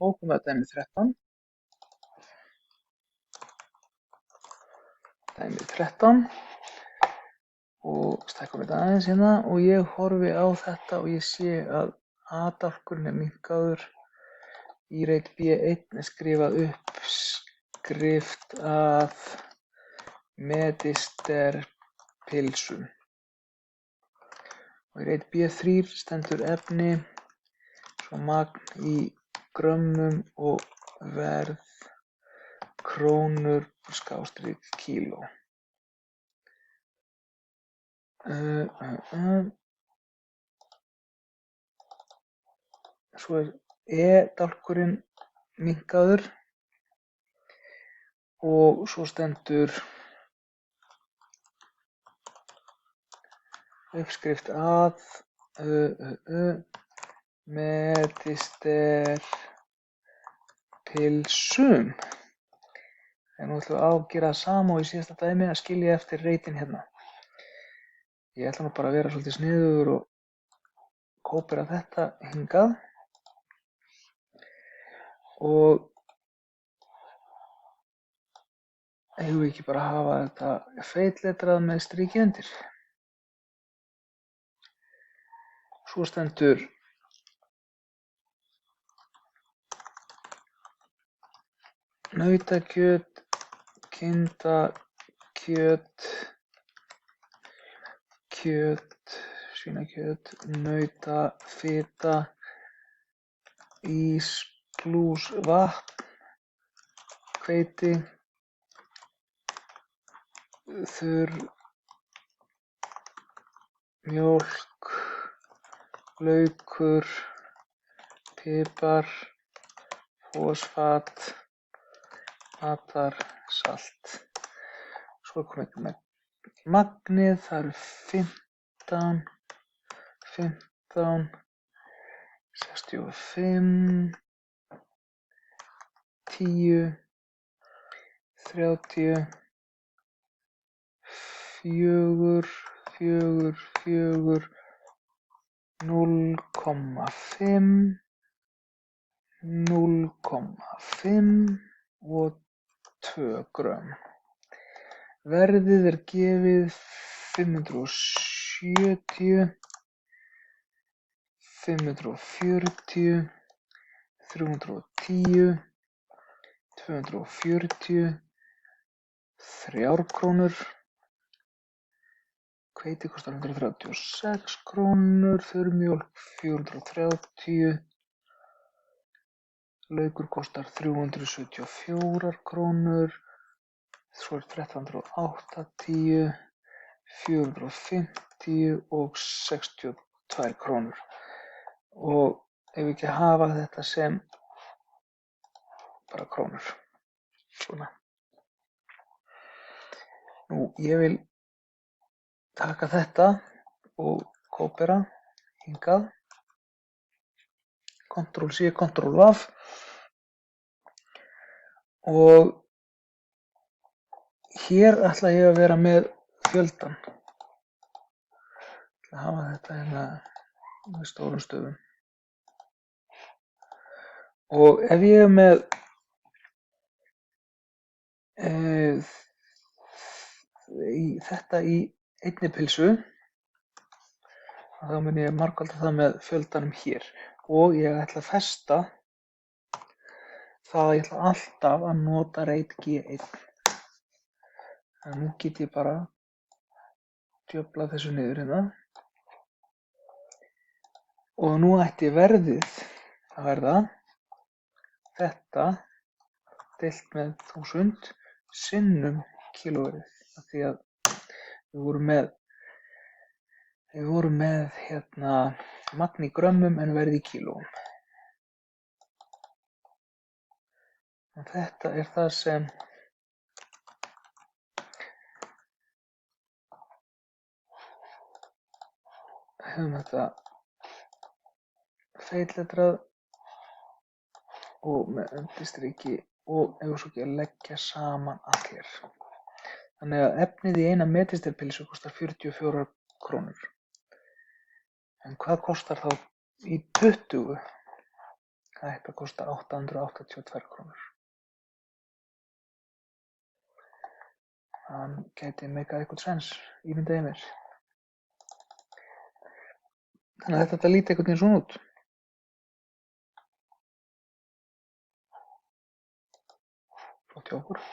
Ókum við dæmi 13. Dæmi 13. Og stækkum þetta aðeins hérna og ég horfi á þetta og ég sé að A-dálkurinn minnkaður. Í reit B1 skrifað uppskrift að medisterpilsum. Og í reit B3 stendur efni, svo magn í grömmum og verð krónur / kíló. Svo E-dálkurinn minnkaður og svo stendur uppskrift að medisterpilsum. En nú ætlum við að gera það sama og í síðasta dæmi að skilja eftir reitin hérna. Ég ætla nú bara að vera svolítið sniðugur og kópera þetta hingað. Og eigum við ekki bara að hafa þetta feitletrað með striki undir. Svo stendur nautakjöt, kindakjöt, kjöt, svínakjöt, nautafita, ís plús vatn, hveiti, þurr mjólk, laukur, pipar, fosfat, matarsalt. Svo er komið með magnið, það eru 15, 65, 10, 30, 4, 4, 4, 0,5, 0,5 og 2 grömm. Verðið er gefið 570, 540, 310, 240, 3 krónur. Hveiti kostar 136 krónur, þurrmjólk 430, laukur kostar 374 krónur, svo er 1380, 450 og 62 krónur. Og ef við ekki hafa þetta sem bara krónur. Svona. Nú, ég vil taka þetta og kópera hingað. Ctrl+C, Ctrl+V. Og hér ætla ég að vera með fjöldan. Ég ætla að hafa þetta hérna með stórum stöfum. Og ef ég er með þetta í einni pilsu, þá mun ég margfalda það með fjöldanum hér. Og ég ætla að festa það að ég ætla alltaf að nota reit G1. Þannig nú get ég bara djöflað þessu niður hérna. Og nú ætti verðið að verða þetta deilt með 1000 sinnum kílóverðið. Því að við vorum með hérna magn í grömmum en verð í kílóum. Og þetta er það sem höfum þetta feitletrað og með undirstriki og ef svo ekki að leggja saman allt hér. Þannig að efnið í eina medisterpilsu kostar 44 krónur. En hvað kostar þá í 20? Það ætti að kosta 882 krónur. Hann gæti meikað eitthvað sens, ímynda ég mér. Þannig að þetta líti einhvern veginn svona út. Flott hjá okkur.